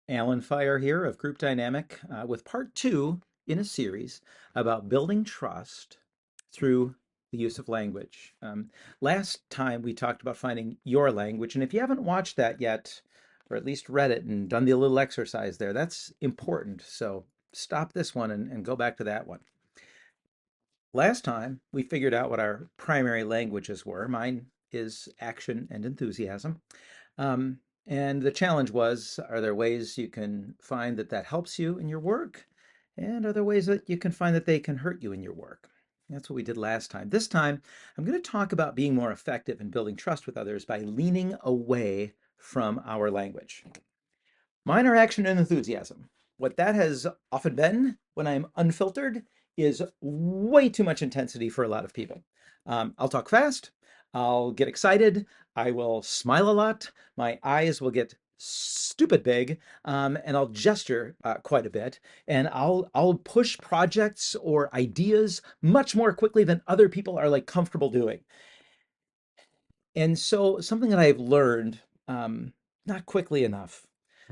Alan Fire here of Group Dynamic with part two in a series about building trust through the use of language. Last time we talked about finding your language, and if you haven't watched that yet, or at least read it and done the little exercise there, that's important. So stop this one and go back to that one. Last time we figured out what our primary languages were. Mine is action and enthusiasm. Um, and the challenge was, are there ways you can find that that helps you in your work? And are there ways that you can find that they can hurt you in your work? That's what we did last time. This time, I'm going to talk about being more effective in building trust with others by leaning away from our language. Mine are action and enthusiasm. What that has often been when I'm unfiltered is way too much intensity for a lot of people. I'll talk fast, I'll get excited, I will smile a lot, my eyes will get stupid big, and I'll gesture quite a bit, and I'll push projects or ideas much more quickly than other people are like comfortable doing. And so something that I've learned, not quickly enough,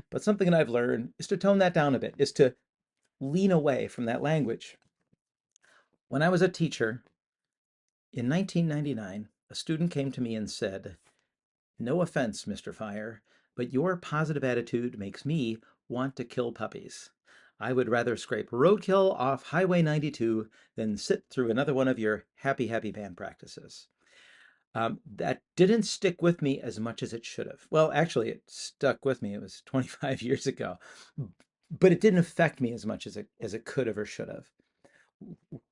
but something that I've learned is to tone that down a bit, is to lean away from that language. When I was a teacher in 1999, a student came to me and said, "No offense, Mr. Fire, but your positive attitude makes me want to kill puppies. I would rather scrape roadkill off Highway 92 than sit through another one of your happy, happy band practices." That didn't stick with me as much as it should have. Well, actually, it stuck with me. It was 25 years ago, but it didn't affect me as much as it could have or should have.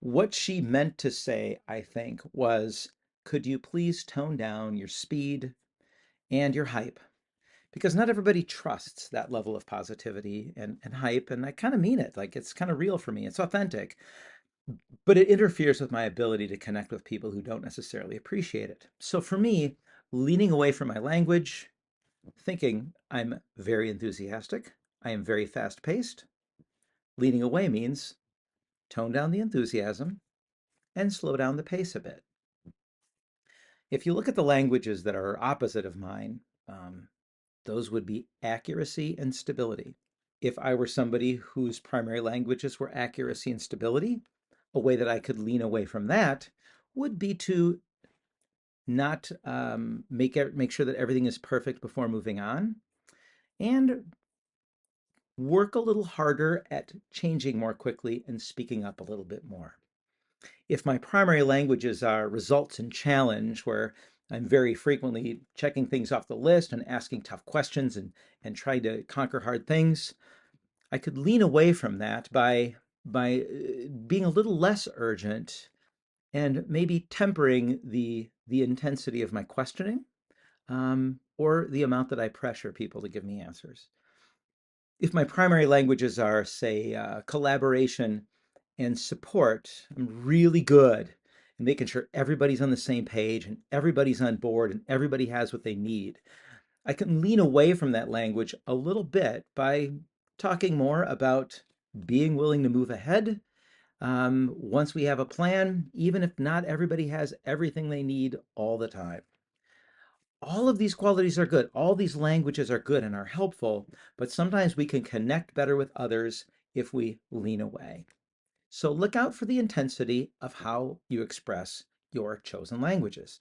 What she meant to say, I think, was, could you please tone down your speed and your hype? Because not everybody trusts that level of positivity and hype. And I kind of mean it. Like it's kind of real for me. It's authentic, but it interferes with my ability to connect with people who don't necessarily appreciate it. So for me, leaning away from my language, thinking I'm very enthusiastic, I am very fast paced, leaning away means tone down the enthusiasm and slow down the pace a bit. If you look at the languages that are opposite of mine, those would be accuracy and stability. If I were somebody whose primary languages were accuracy and stability, a way that I could lean away from that would be to not make sure that everything is perfect before moving on, and work a little harder at changing more quickly and speaking up a little bit more. If my primary languages are results and challenge, where I'm very frequently checking things off the list and asking tough questions and trying to conquer hard things, I could lean away from that by being a little less urgent and maybe tempering the intensity of my questioning, or the amount that I pressure people to give me answers. If my primary languages are, say, collaboration and support, I'm really good in making sure everybody's on the same page and everybody's on board and everybody has what they need. I can lean away from that language a little bit by talking more about being willing to move ahead, once we have a plan, even if not everybody has everything they need all the time. All of these qualities are good. All these languages are good and are helpful, but sometimes we can connect better with others if we lean away. So look out for the intensity of how you express your chosen languages.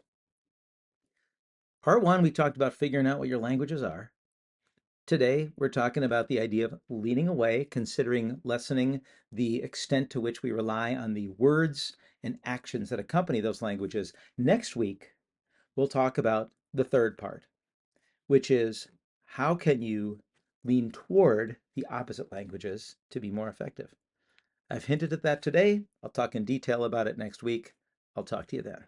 Part one, we talked about figuring out what your languages are. Today, we're talking about the idea of leaning away, considering lessening the extent to which we rely on the words and actions that accompany those languages. Next week, we'll talk about the third part, which is how can you lean toward the opposite languages to be more effective? I've hinted at that today. I'll talk in detail about it next week. I'll talk to you then.